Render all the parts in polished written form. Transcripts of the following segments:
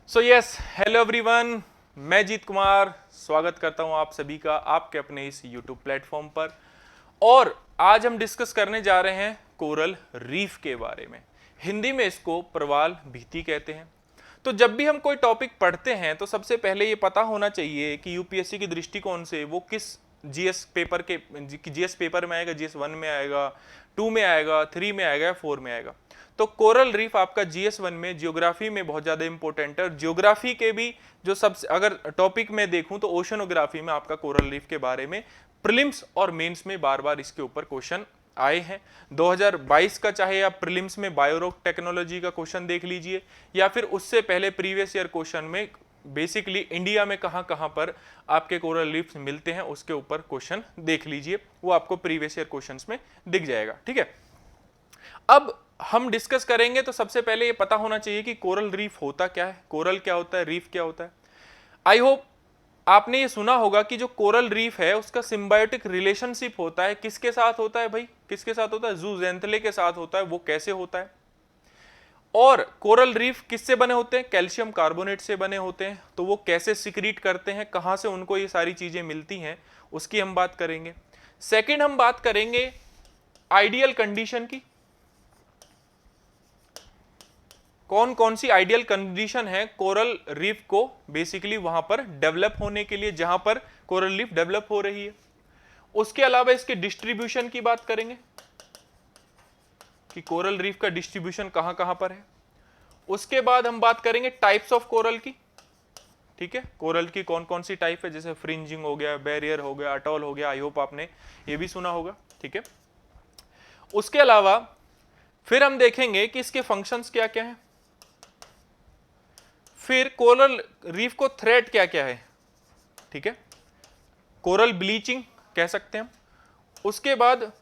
So yes, hello everyone, मैं जीत कुमार स्वागत करता हूं आप सभी का आपके अपने इस यूट्यूब प्लेटफॉर्म पर। और आज हम डिस्कस करने जा रहे हैं कोरल रीफ के बारे में। हिंदी में इसको प्रवाल भित्ति कहते हैं। तो जब भी हम कोई टॉपिक पढ़ते हैं तो सबसे पहले ये पता होना चाहिए कि यूपीएससी के दृष्टिकोण से वो किस जीएस पेपर के जीएस पेपर में आएगा, जीएस 1 में आएगा, 2 में आएगा, 3 में आएगा या 4 में आएगा। तो कोरल रीफ आपका जीएस 1 में जियोग्राफी में बहुत ज्यादा इंपॉर्टेंट है। और जियोग्राफी के भी जो सबसे अगर टॉपिक में देखूं तो ओशनोग्राफी में आपका कोरल रीफ के बारे में प्रीलिम्स और मेंस में बार बार इसके ऊपर क्वेश्चन आए हैं। 2022 का चाहे आप प्रीलिम्स में बायोरॉक टेक्नोलॉजी का क्वेश्चन देख लीजिए या फिर उससे पहले प्रीवियस ईयर क्वेश्चन में बेसिकली इंडिया में कहां कहां पर आपके कोरल रीफ्स मिलते हैं उसके ऊपर क्वेश्चन देख लीजिए, वो आपको प्रीवियस ईयर क्वेश्चंस में दिख जाएगा। ठीक है, अब हम डिस्कस करेंगे तो सबसे पहले ये पता होना चाहिए कि कोरल रीफ होता क्या है, कोरल क्या होता है, रीफ क्या होता है। आई होप आपने ये सुना होगा कि जो कोरल रीफ है उसका सिम्बायोटिक रिलेशनशिप होता है। किसके साथ होता है भाई, किसके साथ होता है? जूजेंथले के साथ होता है। वो कैसे होता है? और कोरल रीफ किससे बने होते हैं? कैल्शियम कार्बोनेट से बने होते हैं। तो वो कैसे सिक्रीट करते हैं, कहां से उनको ये सारी चीजें मिलती हैं, उसकी हम बात करेंगे। सेकंड हम बात करेंगे आइडियल कंडीशन की। कौन कौन सी आइडियल कंडीशन है कोरल रीफ को बेसिकली वहां पर डेवलप होने के लिए, जहां पर कोरल रीफ डेवलप हो रही है। उसके अलावा इसके डिस्ट्रीब्यूशन की बात करेंगे कि कोरल रीफ का डिस्ट्रीब्यूशन कहां कहां पर है। उसके बाद हम बात करेंगे टाइप्स ऑफ कोरल की। ठीक है, कोरल की कौन कौन सी टाइप है, जैसे फ्रिंजिंग हो गया, बैरियर हो गया, अटॉल हो गया। आई होप आपने ये भी सुना होगा। ठीक है, उसके अलावा फिर हम देखेंगे कि इसके फंक्शंस क्या क्या हैं। फिर कोरल रीफ को थ्रेट क्या क्या है। ठीक है, कोरल ब्लीचिंग कह सकते हैं हम। उसके बाद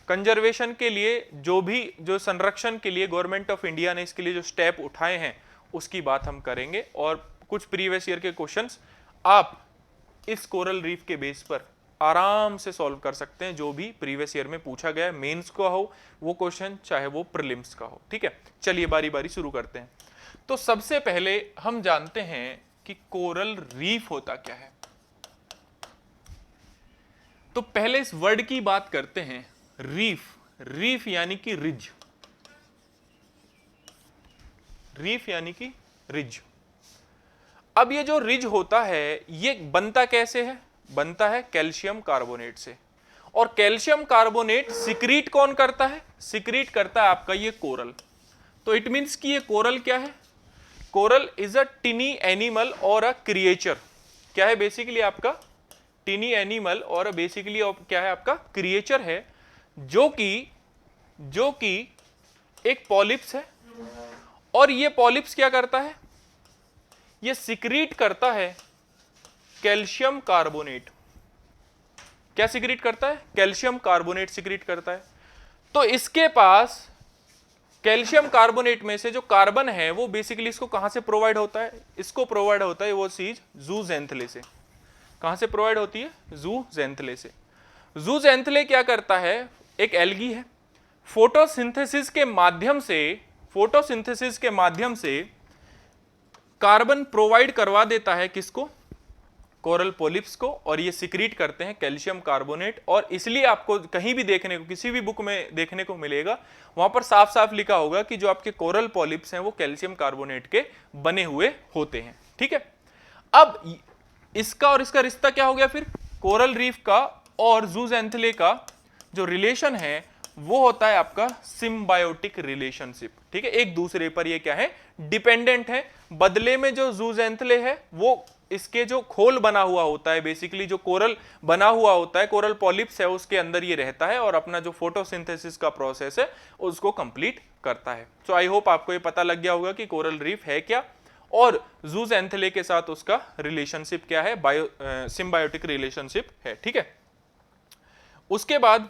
कंजर्वेशन के लिए जो संरक्षण के लिए गवर्नमेंट ऑफ इंडिया ने इसके लिए जो स्टेप उठाए हैं उसकी बात हम करेंगे। और कुछ प्रीवियस ईयर के क्वेश्चंस आप इस कोरल रीफ के बेस पर आराम से सॉल्व कर सकते हैं, जो भी प्रीवियस ईयर में पूछा गया है, मेंस का हो वो क्वेश्चन चाहे वो प्रीलिम्स का हो। ठीक है, चलिए बारी बारी शुरू करते हैं। तो सबसे पहले हम जानते हैं कि कोरल रीफ होता क्या है। तो पहले इस वर्ड की बात करते हैं, रीफ। रीफ यानी कि रिज, रीफ यानी कि रिज। अब ये जो रिज होता है ये बनता कैसे है? बनता है कैल्शियम कार्बोनेट से। और कैल्शियम कार्बोनेट सिक्रीट कौन करता है? सिक्रीट करता है आपका ये कोरल। तो इट मींस कि ये कोरल क्या है? कोरल इज अ टिनी एनिमल और अ क्रिएचर। क्या है बेसिकली आपका? टिनी एनिमल और बेसिकली क्या है आपका? क्रिएचर है, जो कि एक पॉलिप्स है। और ये पॉलिप्स क्या करता है? ये सिक्रीट करता है कैल्शियम कार्बोनेट। क्या सिक्रीट करता है? कैल्शियम कार्बोनेट सिक्रीट करता है। तो इसके पास कैल्शियम कार्बोनेट में से जो कार्बन है वो बेसिकली इसको कहां से प्रोवाइड होता है? इसको प्रोवाइड होता है वो चीज जूजेंथले से। कहां से प्रोवाइड होती है? जूजेंथले से। जूजेंथले क्या करता है? एक एल्गी है। फोटोसिंथेसिस के माध्यम से कार्बन प्रोवाइड करवा देता है किसको? कोरल पॉलिप्स को। और ये सिक्रीट करते हैं कैल्शियम कार्बोनेट। और इसलिए आपको कहीं भी देखने को, किसी भी बुक में देखने को मिलेगा, वहां पर साफ साफ लिखा होगा कि जो आपके कोरल पॉलिप्स हैं वो कैल्शियम कार्बोनेट के बने हुए होते हैं। ठीक है, अब इसका और इसका रिश्ता क्या हो गया फिर? कोरल रीफ का और जूजेंथले का जो रिलेशन है वो होता है आपका सिम्बायोटिक रिलेशनशिप। ठीक है, एक दूसरे पर ये क्या है? डिपेंडेंट है। बदले में जो जूजेंथले है वो इसके जो खोल बना हुआ होता है, बेसिकली जो कोरल बना हुआ होता है, कोरल पॉलिप्स है, उसके अंदर ये रहता है और अपना जो फोटोसिंथेसिस का प्रोसेस है उसको कंप्लीट करता है। सो आई होप आपको ये पता लग गया होगा कि कोरल रीफ है क्या और जूजेंथले के साथ उसका रिलेशनशिप क्या है, सिम्बायोटिक रिलेशनशिप है। ठीक है, उसके बाद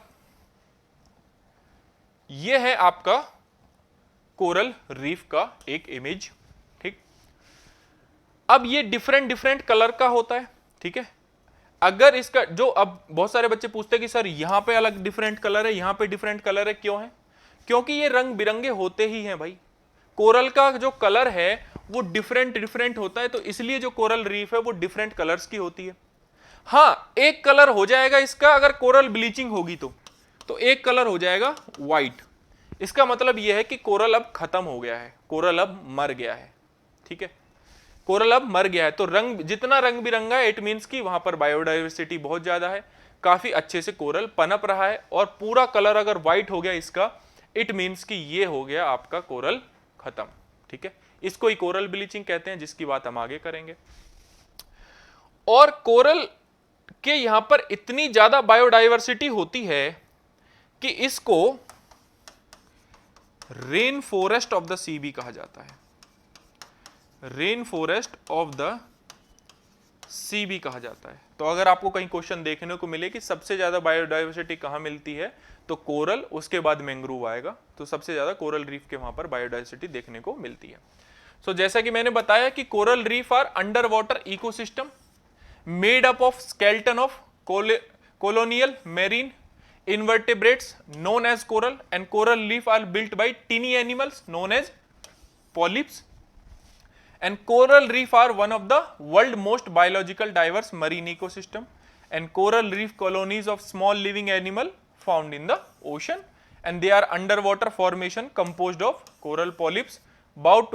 यह है आपका कोरल रीफ का एक इमेज। ठीक, अब ये डिफरेंट कलर का होता है। ठीक है, अगर इसका जो, अब बहुत सारे बच्चे पूछते हैं कि सर यहां पे अलग डिफरेंट कलर है, यहां पे डिफरेंट कलर है, क्यों है? क्योंकि ये रंग बिरंगे होते ही हैं भाई। कोरल का जो कलर है वो डिफरेंट डिफरेंट होता है, तो इसलिए जो कोरल रीफ है वो डिफरेंट कलर्स की होती है। हाँ, एक कलर हो जाएगा इसका अगर कोरल ब्लीचिंग होगी तो एक कलर हो जाएगा व्हाइट। इसका मतलब यह है कि कोरल अब खत्म हो गया है, कोरल अब मर गया है। ठीक है, कोरल अब मर गया है, तो रंग जितना रंग बिरंगा है इट मीन्स कि वहां पर बायोडाइवर्सिटी बहुत ज्यादा है, काफी अच्छे से कोरल पनप रहा है। और पूरा कलर अगर व्हाइट हो गया इसका, इट मीन्स कि ये हो गया आपका कोरल खत्म। ठीक है, इसको ही कोरल ब्लीचिंग कहते हैं, जिसकी बात हम आगे करेंगे। और कोरल के यहां पर इतनी ज्यादा बायोडाइवर्सिटी होती है कि इसको रेन फॉरेस्ट ऑफ द सी भी कहा जाता है, रेन फॉरेस्ट ऑफ द सी भी कहा जाता है। तो अगर आपको कहीं क्वेश्चन देखने को मिले कि सबसे ज्यादा बायोडाइवर्सिटी कहां मिलती है, तो कोरल, उसके बाद मैंग्रोव आएगा, तो सबसे ज्यादा कोरल रीफ के वहां पर बायोडाइवर्सिटी देखने को मिलती है। सो जैसा कि मैंने बताया कि coral reef are under water ecosystem made up of skeleton of colonial marine invertebrates known as coral, and coral reef are built by teeny animals known as polyps, and coral reef are one of the world most biological diverse marine ecosystem, and coral reef colonies of small living animal found in the ocean, and they are underwater formation composed of coral polyps bound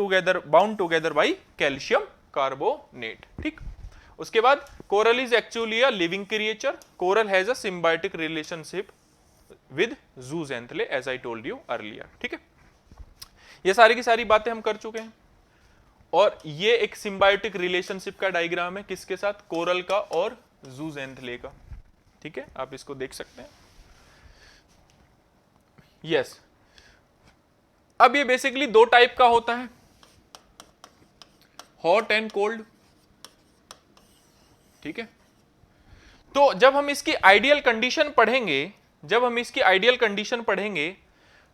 together by calcium carbonate। ठीक, उसके बाद coral is actually a living creature, coral has a symbiotic relationship with zooxanthellae as I told you earlier. ठीक है, ये सारी की सारी बातें हम कर चुके हैं, और ये एक सिम्बायोटिक रिलेशनशिप का डायग्राम है, किसके साथ, कोरल का और जूजेंथले का। ठीक है, आप इसको देख सकते हैं। यस, अब ये बेसिकली दो टाइप का होता है, हॉट एंड कोल्ड। ठीक है, तो जब हम इसकी आइडियल कंडीशन पढ़ेंगे,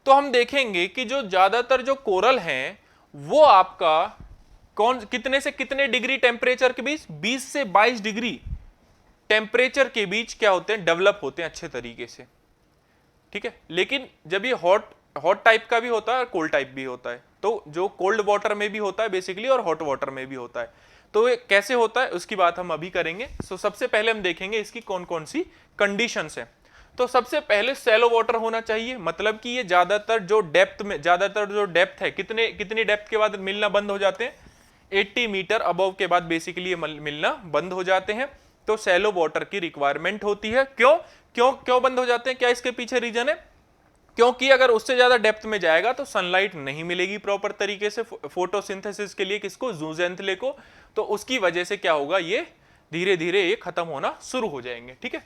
तो हम देखेंगे कि जो ज्यादातर जो कोरल हैं वो आपका कितने से कितने डिग्री टेम्परेचर के बीच, 20 से 22 डिग्री टेम्परेचर के बीच क्या होते हैं, डेवलप होते हैं अच्छे तरीके से। ठीक है, लेकिन जब ये हॉट टाइप का भी होता है और कोल्ड टाइप भी होता है, तो जो कोल्ड वाटर में भी होता है बेसिकली और हॉट वाटर में भी होता है, तो ये कैसे होता है उसकी बात हम अभी करेंगे। सो सबसे पहले हम देखेंगे इसकी कौन कौन सी कंडीशंस हैं। तो सबसे पहले सैलो वाटर होना चाहिए, मतलब कि ये ज्यादातर जो डेप्थ है, कितनी डेप्थ के बाद मिलना बंद हो जाते हैं, 80 मीटर अबव के बाद बेसिकली ये मिलना बंद हो जाते हैं। तो सैलो वाटर की रिक्वायरमेंट होती है। क्यों बंद हो जाते हैं, क्या इसके पीछे रीजन है, क्योंकि अगर उससे ज्यादा डेप्थ में जाएगा तो सनलाइट नहीं मिलेगी प्रॉपर तरीके से फोटोसिंथेसिस के लिए, किसको, जूजेंथले को, तो उसकी वजह से क्या होगा, ये धीरे धीरे ये खत्म होना शुरू हो जाएंगे। ठीक है,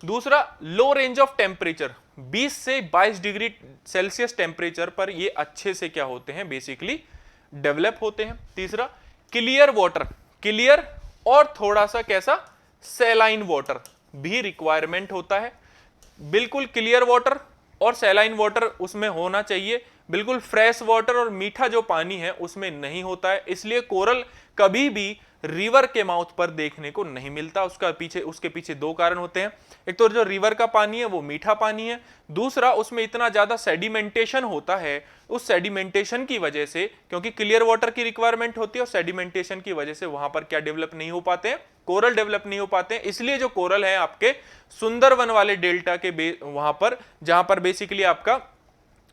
दूसरा लो रेंज ऑफ टेम्परेचर, 20 से 22 डिग्री सेल्सियस टेम्परेचर पर ये अच्छे से क्या होते हैं, बेसिकली डेवलप होते हैं। तीसरा क्लियर वाटर, क्लियर और थोड़ा सा कैसा, सैलाइन वाटर भी रिक्वायरमेंट होता है। बिल्कुल क्लियर वाटर और सैलाइन वाटर उसमें होना चाहिए, बिल्कुल फ्रेश वाटर और मीठा जो पानी है उसमें नहीं होता है, इसलिए कोरल कभी भी रिवर के माउथ पर देखने को नहीं मिलता। उसके पीछे दो कारण होते हैं, एक तो जो रिवर का पानी है वो मीठा पानी है, दूसरा उसमें इतना ज्यादा सेडिमेंटेशन होता है, उस सेडिमेंटेशन की वजह से, क्योंकि क्लियर वाटर की रिक्वायरमेंट होती है और सेडिमेंटेशन की वजह से वहां पर क्या डेवलप नहीं हो पाते हैं, कोरल डेवलप नहीं हो पाते हैं। इसलिए जो कोरल है आपके सुंदरवन वाले डेल्टा के वहां पर, जहां पर बेसिकली आपका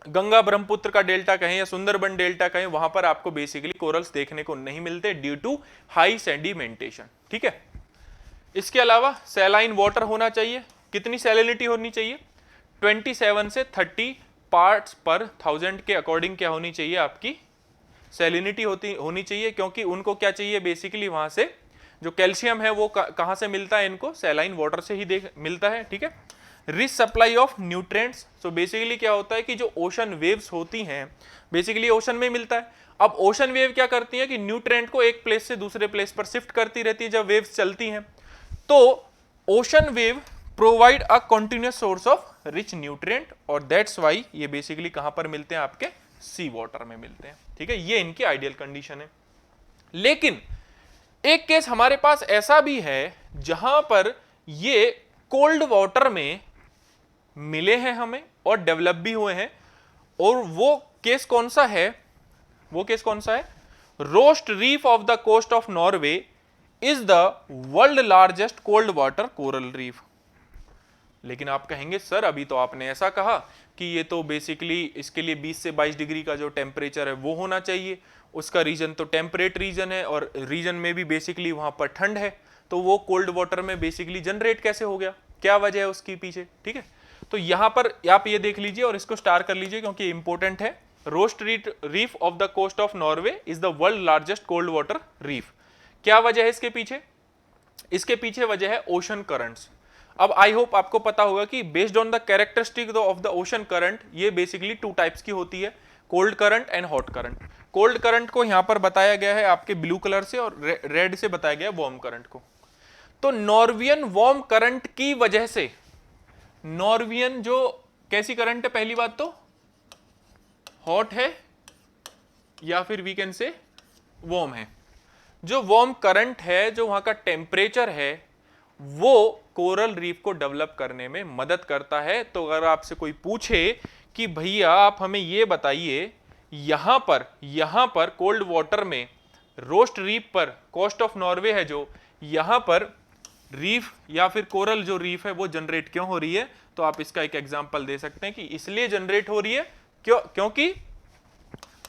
गंगा ब्रह्मपुत्र का डेल्टा कहें या सुंदरबन डेल्टा कहें, वहां पर आपको बेसिकली कोरल्स देखने को नहीं मिलते ड्यू टू हाई सेडिमेंटेशन। ठीक है, इसके अलावा सैलाइन वाटर होना चाहिए। कितनी सैलिनिटी होनी चाहिए, 27 से 30 पार्ट्स पर 1000 के अकॉर्डिंग क्या होनी चाहिए, आपकी सैलिनिटी होनी चाहिए, क्योंकि उनको क्या चाहिए, बेसिकली वहां से जो कैल्शियम है वो कहां से मिलता है, इनको सैलाइन वाटर से ही मिलता है। ठीक है, rich supply of nutrients, so basically क्या होता है कि जो ओशन वेव्स होती हैं बेसिकली ओशन में मिलता है। अब ओशन वेव क्या करती है कि न्यूट्रिएंट को एक प्लेस से दूसरे प्लेस पर शिफ्ट करती रहती है जब वेव्स चलती हैं, तो ocean wave provide a continuous source of rich nutrient, और दैट्स वाई ये बेसिकली कहां पर मिलते हैं, आपके सी वाटर में मिलते हैं। ठीक है, ये इनकी आइडियल कंडीशन है। लेकिन एक केस हमारे पास ऐसा भी है जहां पर ये कोल्ड वाटर में मिले हैं हमें और डेवलप भी हुए हैं, और वो केस कौन सा है, वो केस कौन सा है? Rost reef off the coast of Norway is the world largest cold water coral reef. लेकिन आप कहेंगे सर अभी तो आपने ऐसा कहा कि ये तो बेसिकली इसके लिए 20 से 22 डिग्री का जो टेम्परेचर है वो होना चाहिए, उसका रीजन तो टेम्परेट रीजन है और रीजन में भी बेसिकली वहां पर ठंड है, तो वो कोल्ड वाटर में बेसिकली जनरेट कैसे हो गया, क्या वजह है उसके पीछे? ठीक है, तो यहां पर आप ये देख लीजिए और इसको स्टार कर लीजिए क्योंकि इंपॉर्टेंट है। Rost reef off the coast of Norway is the world largest cold water reef. क्या वजह है इसके पीछे? इसके पीछे वजह है ओशन करंट्स। अब आई होप आपको पता होगा कि based on the characteristic of the ocean current ये बेसिकली टू टाइप्स की होती है, cold current and hot current. Cold current को यहां पर बताया गया है आपके ब्लू कलर से और रेड से बताया गया है वार्म करंट को। तो नॉर्वियन वार्म करंट की वजह से, नॉर्वियन जो कैसी करंट है, पहली बात तो हॉट है या फिर वी कैन से वार्म है। जो वार्म करंट है, जो वहां का टेम्परेचर है, वो कोरल रीफ को डेवलप करने में मदद करता है। तो अगर आपसे कोई पूछे कि भैया आप हमें ये बताइए यहां पर कोल्ड वाटर में रोस्ट रीफ पर कोस्ट ऑफ नॉर्वे है जो, यहां पर रीफ या फिर कोरल जो रीफ है वो जनरेट क्यों हो रही है, तो आप इसका एक एग्जांपल दे सकते हैं कि इसलिए जनरेट हो रही है क्योंकि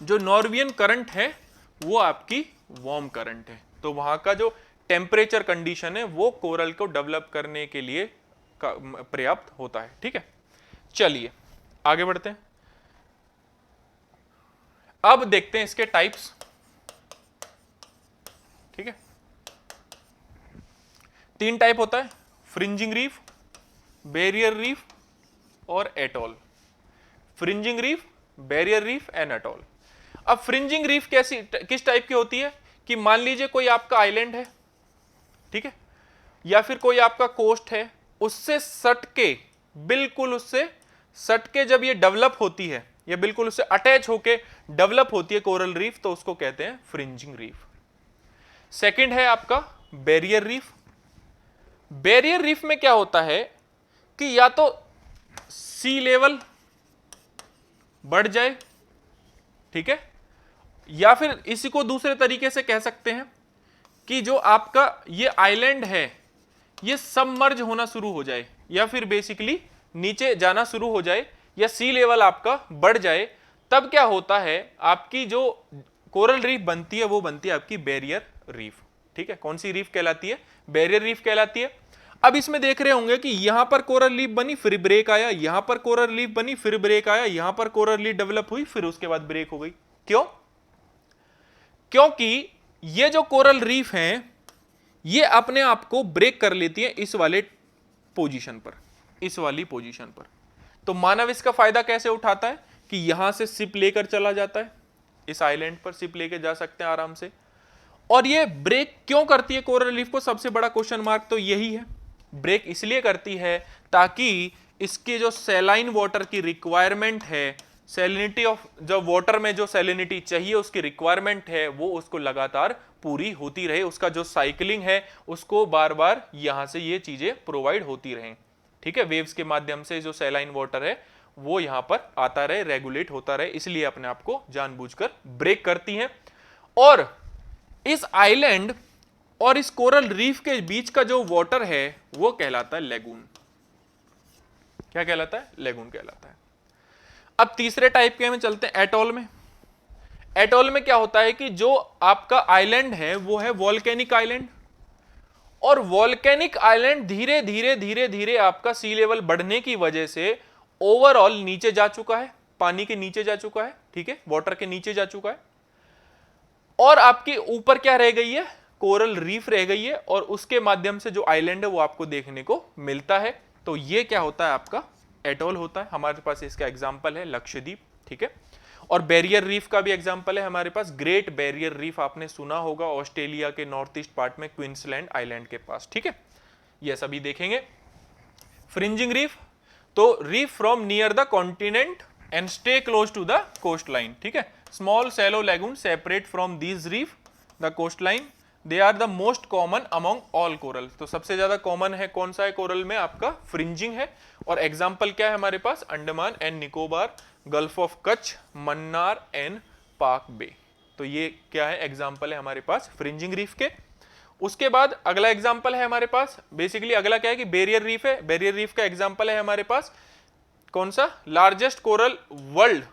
जो नॉर्वियन करंट है वो आपकी वार्म करंट है। तो वहां का जो टेम्परेचर कंडीशन है वो कोरल को डेवलप करने के लिए पर्याप्त होता है। ठीक है, चलिए आगे बढ़ते हैं। अब देखते हैं इसके टाइप्स। ठीक है, 3 टाइप होता है, फ्रिंजिंग रीफ, बैरियर रीफ और atoll. Fringing reef, barrier reef and atoll. अब फ्रिंजिंग रीफ कैसी किस टाइप की होती है कि मान लीजिए कोई आपका आइलैंड है, ठीक है, या फिर कोई आपका कोस्ट है, उससे सट के, बिल्कुल उससे सट के जब ये डेवलप होती है या बिल्कुल उससे अटैच होके डेवलप होती है कोरल रीफ, तो उसको कहते हैं फ्रिंजिंग रीफ। सेकंड है आपका बैरियर रीफ। बैरियर रीफ में क्या होता है कि या तो सी लेवल बढ़ जाए, ठीक है, या फिर इसी को दूसरे तरीके से कह सकते हैं कि जो आपका ये आइलैंड है ये सबमर्ज होना शुरू हो जाए या फिर बेसिकली नीचे जाना शुरू हो जाए या सी लेवल आपका बढ़ जाए। तब क्या होता है, आपकी जो कोरल रीफ बनती है वो बनती है आपकी बैरियर रीफ। ठीक है, कौन सी रीफ कहलाती है? बैरियर रीफ कहलाती है। अब इसमें देख रहे होंगे कि यहां पर कोरल रीफ बनी फिर ब्रेक आया, यहां पर कोरल रीफ बनी फिर ब्रेक आया, यहां पर कोरल रीफ डेवलप हुई फिर उसके बाद ब्रेक हो गई। क्यों? क्योंकि ये जो कोरल रीफ हैं ये अपने आप को ब्रेक कर लेती है इस वाले पोजीशन पर, इस वाली पोजीशन पर। तो मानव इसका फायदा कैसे उठाता है कि यहां से शिप लेकर चला जाता है, इस आइलैंड पर शिप लेकर जा सकते हैं आराम से। और ये ब्रेक क्यों करती है कोरल रीफ को? सबसे बड़ा क्वेश्चन मार्क तो यही है। ब्रेक इसलिए करती है ताकि इसके जो सैलाइन वाटर की रिक्वायरमेंट है, सैलिनिटी ऑफ जो वाटर में जो सैलिनिटी चाहिए उसकी रिक्वायरमेंट है, वो उसको लगातार पूरी होती रहे, उसका जो साइकिलिंग है उसको बार बार यहां से ये चीजें प्रोवाइड होती रहें। ठीक है, वेव्स के माध्यम से जो सैलाइन वाटर है वो यहां पर आता रहे, रेगुलेट होता रहे, इसलिए अपने आप को जानबूझकर ब्रेक करती हैं। और इस आइलैंड और इस कोरल रीफ के बीच का जो वाटर है वो कहलाता है लेगून। क्या कहलाता है? लेगून कहलाता है। अब तीसरे टाइप के में चलते हैं, एटॉल में। एटॉल में क्या होता है कि जो आपका आइलैंड है वो है वॉल्केनिक आइलैंड, और वॉल्केनिक आइलैंड धीरे धीरे धीरे धीरे आपका सी लेवल बढ़ने की वजह से ओवरऑल नीचे जा चुका है, पानी के नीचे जा चुका है, ठीक है, वाटर के नीचे जा चुका है, और आपके ऊपर क्या रह गई है? कोरल रीफ रह गई है, और उसके माध्यम से जो आइलैंड है वो आपको देखने को मिलता है। तो ये क्या होता है? आपका एटॉल होता है। हमारे पास इसका एग्जांपल है लक्षद्वीप, ठीक है। और बैरियर रीफ का भी एग्जांपल है हमारे पास, ग्रेट बैरियर रीफ आपने सुना होगा, ऑस्ट्रेलिया के नॉर्थ ईस्ट पार्ट में क्वींसलैंड आइलैंड के पास, ठीक है। ये सभी देखेंगे। फ्रिंजिंग रीफ, तो reef from near the continent and stay close to the coast line, ठीक है। Small shallow lagoon separate from these reef the coast line, they are the most common among all coral. तो सबसे ज्यादा common है कौन सा है coral में? आपका फ्रिंजिंग है। और एग्जाम्पल क्या है हमारे पास? Andaman and Nicobar, gulf of Kutch, Mannar and Palk bay, तो ये क्या है, एग्जाम्पल है हमारे पास फ्रिंजिंग रीफ के। उसके बाद अगला एग्जाम्पल है हमारे पास, बेसिकली अगला क्या है कि बैरियर रीफ है। बैरियर रीफ का एग्जाम्पल है हमारे पास कौन सा, largest coral world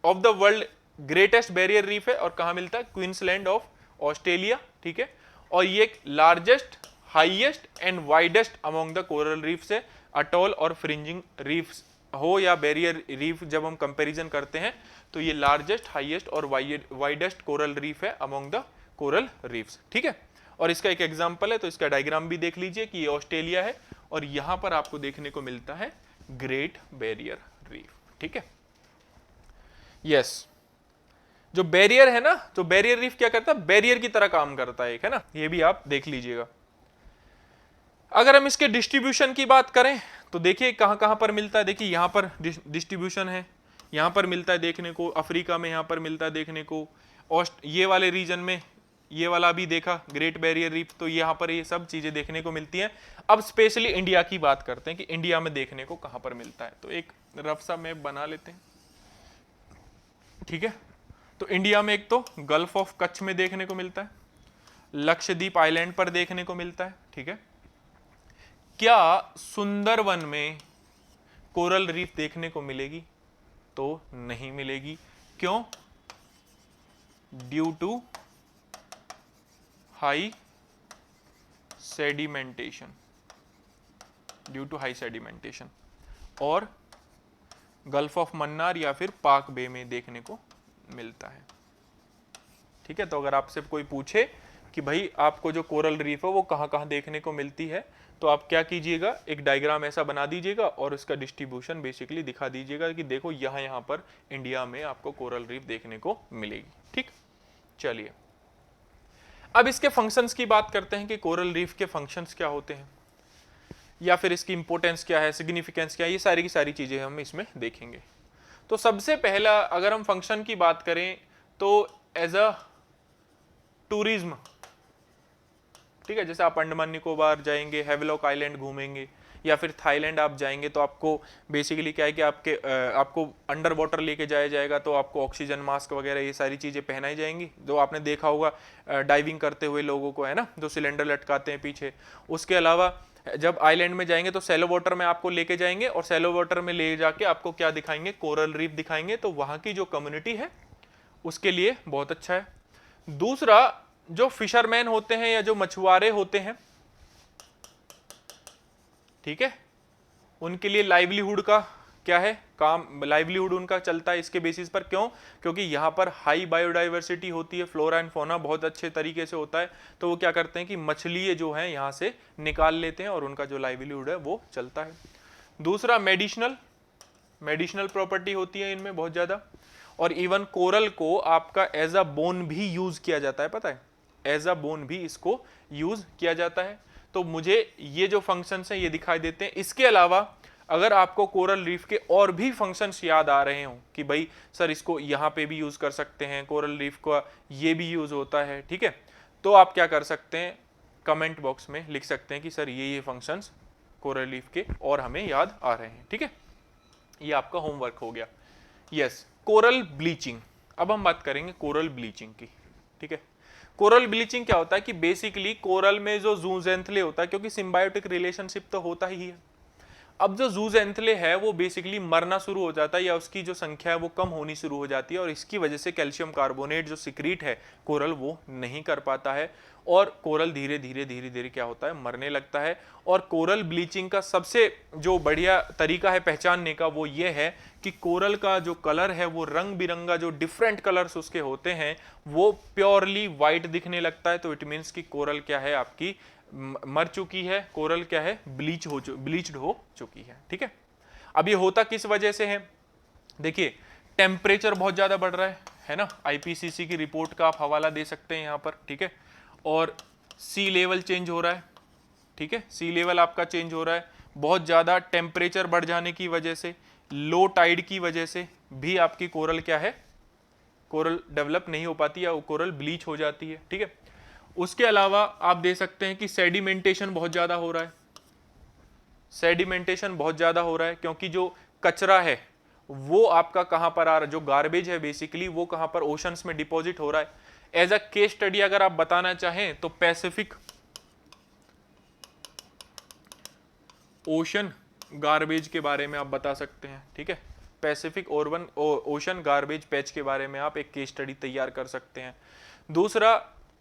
of the world greatest barrier reef है, और कहां मिलता है, क्वींसलैंड ऑफ ऑस्ट्रेलिया, ठीक है। और ये largest, highest and widest among the coral reefs है। अटोल और फ्रिंजिंग रीफ्स हो या बैरियर रीफ, जब हम कंपैरिजन करते हैं तो ये लार्जेस्ट, हाईएस्ट और वाइडेस्ट कोरल रीफ है अमॉन्ग द कोरल रीफ्स, ठीक है। और इसका एक एग्जांपल है, तो इसका डायग्राम भी देख लीजिए कि ये ऑस्ट्रेलिया है और यहां पर आपको देखने को मिलता है ग्रेट बैरियर रीफ, ठीक है। यस, जो बैरियर है ना, तो बैरियर रीफ क्या करता है, बैरियर की तरह काम करता है, एक है ना, ये भी आप देख लीजिएगा। अगर हम इसके डिस्ट्रीब्यूशन की बात करें तो देखिए कहां कहां पर मिलता है। देखिए यहां पर डिस्ट्रीब्यूशन है, यहां पर मिलता है देखने को, अफ्रीका में यहां पर मिलता है देखने को, ये वाले रीजन में, ये वाला भी देखा ग्रेट बैरियर रीफ, तो यहां पर ये सब चीजें देखने को मिलती हैं। अब स्पेशली इंडिया की बात करते हैं कि इंडिया में देखने को कहां पर मिलता है, तो एक रफ सा मैप बना लेते हैं, ठीक है। तो इंडिया में एक तो गल्फ ऑफ कच्छ में देखने को मिलता है, लक्षद्वीप आइलैंड पर देखने को मिलता है, ठीक है। क्या सुंदरवन में कोरल रीफ देखने को मिलेगी, तो नहीं मिलेगी। क्यों, due to high sedimentation, due to high sedimentation. और गल्फ ऑफ मन्नार या फिर पाक बे में देखने को मिलता है, ठीक है। तो अगर आपसे कोई पूछे कि भाई आपको जो कोरल रीफ है वो कहां कहां देखने को मिलती है, तो आप क्या कीजिएगा, एक डायग्राम ऐसा बना दीजिएगा और उसका डिस्ट्रीब्यूशन बेसिकली दिखा दीजिएगा कि देखो यहां पर इंडिया में आपको कोरल रीफ देखने को मिलेगी, ठीक। चलिए अब इसके फंक्शंस की बात करते हैं कि कोरल रीफ के फंक्शंस क्या होते हैं, या फिर इसकी इंपॉर्टेंस क्या है, सिग्निफिकेंस क्या है, ये सारी की सारी चीजें हम इसमें देखेंगे। तो सबसे पहला अगर हम फंक्शन की बात करें तो एज अ टूरिज्म, ठीक है। जैसे आप अंडमान निकोबार जाएंगे, हैवलॉक आइलैंड घूमेंगे, या फिर थाईलैंड आप जाएंगे, तो आपको बेसिकली क्या है कि आपको अंडर वाटर लेके जाया जाएगा, तो आपको ऑक्सीजन मास्क वगैरह ये सारी चीजें पहनाई जाएंगी, जो आपने देखा होगा डाइविंग करते हुए लोगों को, है ना, जो सिलेंडर लटकाते हैं पीछे। उसके अलावा जब आइलैंड में जाएंगे तो सैलो वाटर में आपको लेके जाएंगे, और सैलो वाटर में ले जाके आपको क्या दिखाएंगे, कोरल रीफ दिखाएंगे, तो वहां की जो कम्युनिटी है उसके लिए बहुत अच्छा है। दूसरा, जो फिशरमैन होते हैं या जो मछुआरे होते हैं, ठीक है, उनके लिए लाइवलीहुड का क्या है काम, लाइवलीहुड उनका चलता है इसके बेसिस पर। क्यों, क्योंकि यहाँ पर हाई बायोडाइवर्सिटी होती है, फ्लोरा एंड फौना बहुत अच्छे तरीके से होता है, तो वो क्या करते हैं कि मछली जो है यहाँ से निकाल लेते हैं और उनका जो लाइवलीहुड है वो चलता है। दूसरा, मेडिसिनल प्रॉपर्टी होती है इनमें बहुत ज्यादा, और इवन कोरल को आपका एज अ बोन भी यूज किया जाता है, पता है, एज अ बोन भी इसको यूज किया जाता है। तो मुझे ये जो फंक्शंस हैं ये दिखाई देते हैं। इसके अलावा अगर आपको कोरल रीफ के और भी फंक्शंस याद आ रहे हो कि भाई सर इसको यहाँ पे भी यूज कर सकते हैं, कोरल रीफ का ये भी यूज होता है, ठीक है, तो आप क्या कर सकते हैं, कमेंट बॉक्स में लिख सकते हैं कि सर ये फंक्शंस कोरल रीफ के और हमें याद आ रहे हैं, ठीक है। ये आपका होमवर्क हो गया। यस, कोरल ब्लीचिंग, अब हम बात करेंगे कोरल ब्लीचिंग की, ठीक है। कोरल ब्लीचिंग क्या होता है कि बेसिकली कोरल में जो जूजेंथले होता है, क्योंकि सिम्बायोटिक रिलेशनशिप तो होता ही है, अब जो जूजेंथले है वो बेसिकली मरना शुरू हो जाता है, या उसकी जो संख्या है वो कम होनी शुरू हो जाती है, और इसकी वजह से कैल्शियम कार्बोनेट जो सिक्रीट है कोरल वो नहीं कर पाता है, और कोरल धीरे धीरे क्या होता है, मरने लगता है। और कोरल ब्लीचिंग का सबसे जो बढ़िया तरीका है पहचानने का वो ये है कि कोरल का जो कलर है वो रंग बिरंगा, जो डिफरेंट कलर्स उसके होते हैं वो प्योरली वाइट दिखने लगता है, तो इट मीन्स कि कोरल क्या है, आपकी मर चुकी है, कोरल क्या है, ब्लीच्ड हो चुकी है, ठीक है। अब ये होता किस वजह से है, देखिए टेम्परेचर बहुत ज्यादा बढ़ रहा है ना, आईपीसीसी की रिपोर्ट का आप हवाला दे सकते हैं यहाँ पर, ठीक है। और सी लेवल चेंज हो रहा है, ठीक है, सी लेवल आपका चेंज हो रहा है, बहुत ज्यादा टेम्परेचर बढ़ जाने की वजह से, लो टाइड की वजह से भी आपकी कोरल क्या है, कोरल डेवलप नहीं हो पाती, या कोरल ब्लीच हो जाती है, ठीक है। उसके अलावा आप दे सकते हैं कि सेडिमेंटेशन बहुत ज्यादा हो रहा है, सेडिमेंटेशन बहुत ज्यादा हो रहा है, क्योंकि जो कचरा है वो आपका कहां पर आ रहा है, जो गार्बेज है बेसिकली वो कहां पर ओशंस में डिपॉजिट हो रहा है। एज अ केस स्टडी अगर आप बताना चाहें तो पैसिफिक ओशन गार्बेज के बारे में आप बता सकते हैं, ठीक है। पैसिफिक ओशन गार्बेज पैच के बारे में आप एक केस स्टडी तैयार कर सकते हैं। दूसरा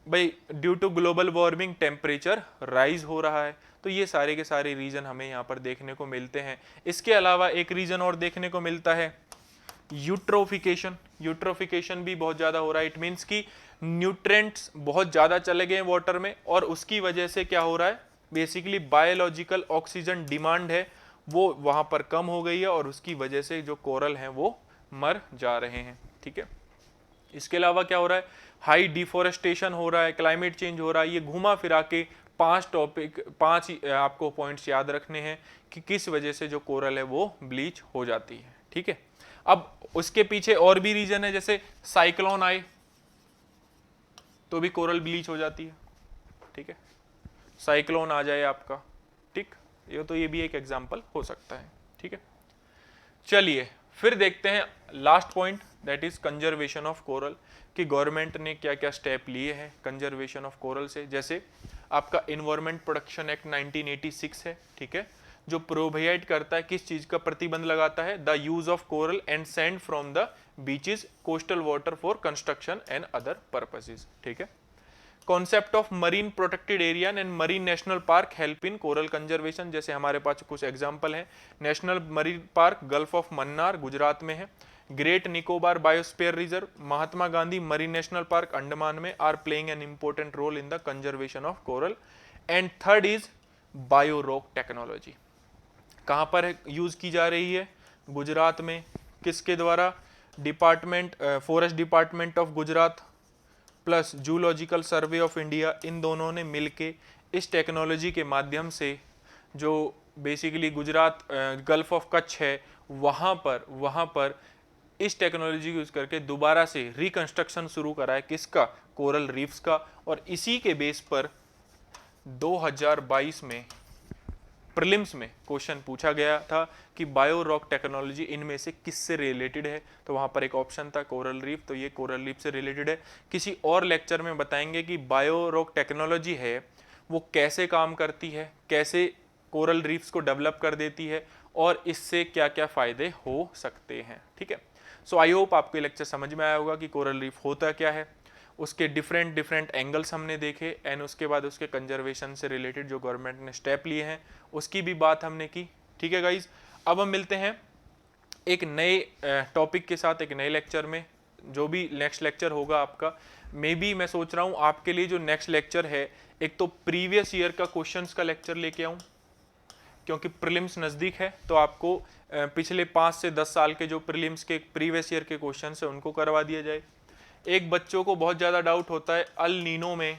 भाई, due to global warming temperature rise हो रहा है, तो ये सारे के सारे रीजन हमें यहाँ पर देखने को मिलते हैं। इसके अलावा एक रीजन और देखने को मिलता है यूट्रोफिकेशन। यूट्रोफिकेशन भी बहुत ज़्यादा हो रहा है। इट मीन्स कि न्यूट्रेंट्स बहुत ज़्यादा चले गए वाटर में और उसकी वजह से क्या हो रहा है, बेसिकली बायोलॉजिकल ऑक्सीजन डिमांड है वो वहाँ पर कम हो गई है और उसकी वजह से जो कोरल हैं वो मर जा रहे हैं, ठीक है। इसके अलावा क्या हो रहा है, हाई डिफोरेस्टेशन हो रहा है, क्लाइमेट चेंज हो रहा है। ये घुमा फिरा के पांच आपको पॉइंट्स याद रखने हैं कि किस वजह से जो कोरल है वो ब्लीच हो जाती है, ठीक है। अब उसके पीछे और भी रीजन है, जैसे साइक्लोन आए तो भी कोरल ब्लीच हो जाती है, ठीक है। साइक्लोन आ जाए आपका, ठीक, ये भी एक एग्जांपल हो सकता है, ठीक है। चलिए फिर देखते हैं last point, that is conservation of coral, कि गवर्नमेंट ने क्या क्या स्टेप लिए हैं कंजर्वेशन ऑफ कोरल से। जैसे आपका इन्वायरमेंट प्रोटेक्शन एक्ट 1986 है, ठीक है, जो प्रोहिबिट करता है, किस चीज का प्रतिबंध लगाता है, the use of coral and sand from the beaches coastal water for construction and other purposes, ठीक है। Concept of marine protected area and marine national park help in coral conservation. जैसे हमारे पास कुछ एग्जांपल हैं, national marine park gulf of Mannar Gujarat में है, great Nicobar biosphere reserve, Mahatma Gandhi marine national park Andaman में are playing an important role in the conservation of coral. And third is bio rock technology, कहां पर यूज की जा रही है, गुजरात में, किसके द्वारा, department forest department of Gujarat plus zoological survey of India, इन दोनों ने मिलके इस टेक्नोलॉजी के माध्यम से जो basically Gujarat gulf of Kutch है वहाँ पर इस टेक्नोलॉजी को यूज करके दोबारा से रिकंस्ट्रक्शन शुरू करा है, किसका, कोरल रीफ्स का। और इसी के बेस पर 2022 में प्रीलिम्स में क्वेश्चन पूछा गया था कि बायो रॉक टेक्नोलॉजी इनमें से किससे रिलेटेड है, तो वहां पर एक ऑप्शन था कोरल रीफ, तो ये कोरल रीफ से रिलेटेड है। किसी और लेक्चर में बताएंगे कि बायो रॉक टेक्नोलॉजी है वो कैसे काम करती है, कैसे कोरल रीफ्स को डेवलप कर देती है और इससे क्या क्या फायदे हो सकते हैं, ठीक है। सो आई होप आपको ये लेक्चर समझ में आया होगा कि कोरल रीफ होता क्या है, उसके डिफरेंट एंगल्स हमने देखे, एंड उसके बाद उसके कंजर्वेशन से रिलेटेड जो गवर्नमेंट ने स्टेप लिए हैं उसकी भी बात हमने की, ठीक है गाइज। अब हम मिलते हैं एक नए टॉपिक के साथ एक नए लेक्चर में। जो भी नेक्स्ट लेक्चर होगा आपका, मे बी मैं सोच रहा हूँ आपके लिए जो नेक्स्ट लेक्चर है एक तो प्रीवियस ईयर का क्वेश्चंस का लेक्चर लेके आऊँ, क्योंकि प्रीलिम्स नज़दीक है तो आपको पिछले 5 से 10 साल के जो प्रीलिम्स के प्रीवियस ईयर के क्वेश्चन है उनको करवा दिया जाए। एक बच्चों को बहुत ज़्यादा डाउट होता है अल नीनो में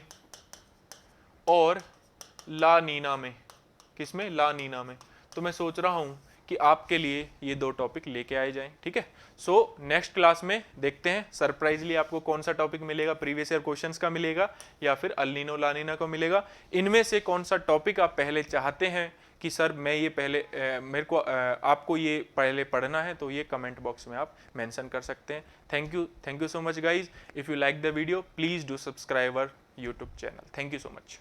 और ला नीना में, किसमें, ला नीना में, तो मैं सोच रहा हूँ कि आपके लिए ये 2 टॉपिक लेके आए जाएं, ठीक है। सो नेक्स्ट क्लास में देखते हैं सरप्राइजली आपको कौन सा टॉपिक मिलेगा, प्रीवियस ईयर क्वेश्चंस का मिलेगा या फिर अल नीनो ला नीना को मिलेगा। इनमें से कौन सा टॉपिक आप पहले चाहते हैं कि सर मैं ये पहले मेरे को आपको ये पहले पढ़ना है, तो ये कमेंट बॉक्स में आप मेंशन कर सकते हैं। Thank you so much guys. If you like the video please do subscribe our YouTube channel. Thank you so much.